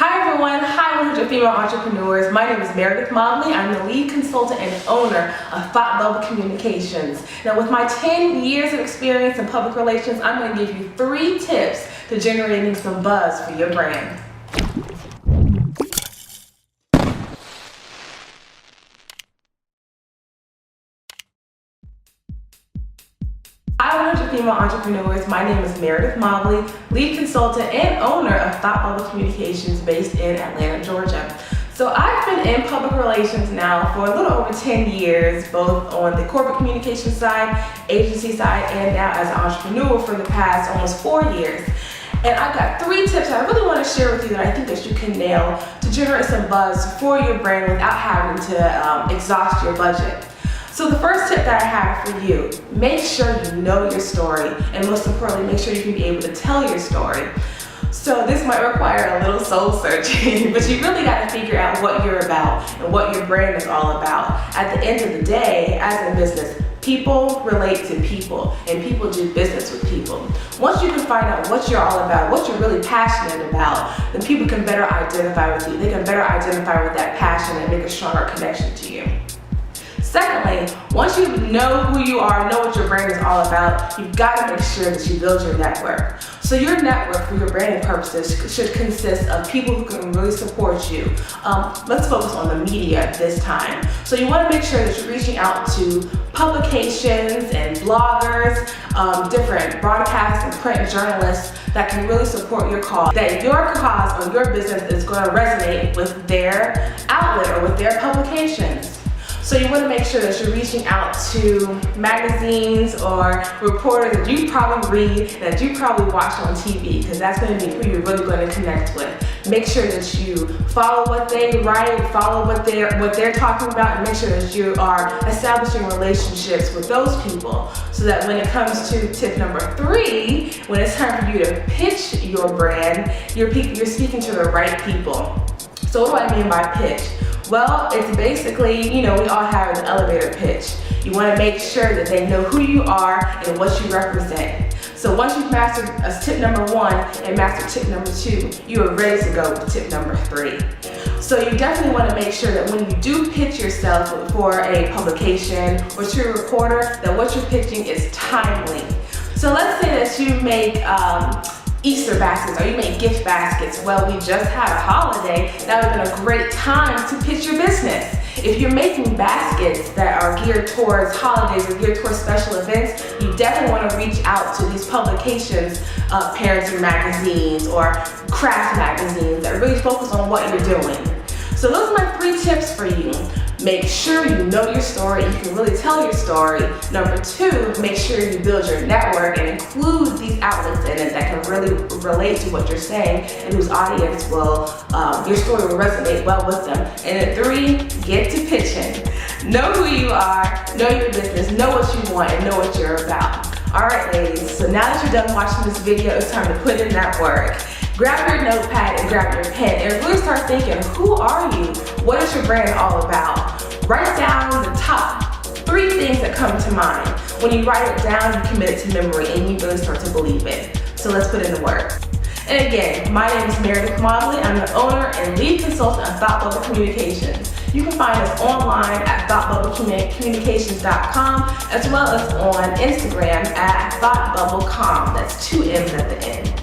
Hi everyone, hi 100 female entrepreneurs. My name is Meridith Mobley. I'm the lead consultant and owner of Thought Bubble Communications. Now with my 10 years of experience in public relations, I'm going to give you 3 tips to generating some buzz for your brand. Hi 100 female entrepreneurs, my name is Meridith Mobley, lead consultant and owner of Thought Bubble Communications based in Atlanta, Georgia. So I've been in public relations now for a little over 10 years, both on the corporate communication side, agency side, and now as an entrepreneur for the past almost 4 years. And I've got 3 tips I really want to share with you that I think that you can nail to generate some buzz for your brand without having to exhaust your budget. So the first tip that I have for you, make sure you know your story, and most importantly, make sure you can be able to tell your story. So this might require a little soul searching, but you really got to figure out what you're about and what your brand is all about. At the end of the day, as a business, people relate to people, and people do business with people. Once you can find out what you're all about, what you're really passionate about, then people can better identify with you. They can better identify with that passion and make a stronger connection to you. Secondly, once you know who you are, know what your brand is all about, you've got to make sure that you build your network. So your network for your branding purposes should consist of people who can really support you. Let's focus on the media this time. So you want to make sure that you're reaching out to publications and bloggers, different broadcast and print journalists that can really support your cause, that your cause or your business is going to resonate with their outlet or with their publications. So you want to make sure that you're reaching out to magazines or reporters that you probably read, that you probably watch on TV, because that's going to be who you're really going to connect with. Make sure that you follow what they write, follow what they're talking about, and make sure that you are establishing relationships with those people, so that when it comes to tip number 3, when it's time for you to pitch your brand, you're speaking to the right people. So what do I mean by pitch? Well, it's basically, we all have an elevator pitch. You want to make sure that they know who you are and what you represent. So once you've mastered tip number 1 and mastered tip number 2, you are ready to go with tip number 3. So you definitely want to make sure that when you do pitch yourself for a publication or to a reporter, that what you're pitching is timely. So let's say that you make Easter baskets, or you make gift baskets. Well, we just had a holiday. That would have been a great time to pitch your business. If you're making baskets that are geared towards holidays or geared towards special events, you definitely want to reach out to these publications, parenting magazines or craft magazines that really focus on what you're doing. So those are my 3 tips for you. Make sure you know your story, you can really tell your story. Number 2, make sure you build your network and include these outlets in it that can really relate to what you're saying and whose audience will, your story will resonate well with them. And then 3, get to pitching. Know who you are, know your business, know what you want, and know what you're about. Alright ladies, so now that you're done watching this video, it's time to put in that work. Grab your notepad and grab your pen and really start thinking, who are you? What is your brand all about? Write down the top 3 things that come to mind. When you write it down, you commit it to memory and you really start to believe it. So let's put in the work. And again, my name is Meridith Mobley. I'm the owner and lead consultant of Thought Bubble Communications. You can find us online at thoughtbubblecommunications.com, as well as on Instagram at thoughtbubblecom. That's 2 M's at the end.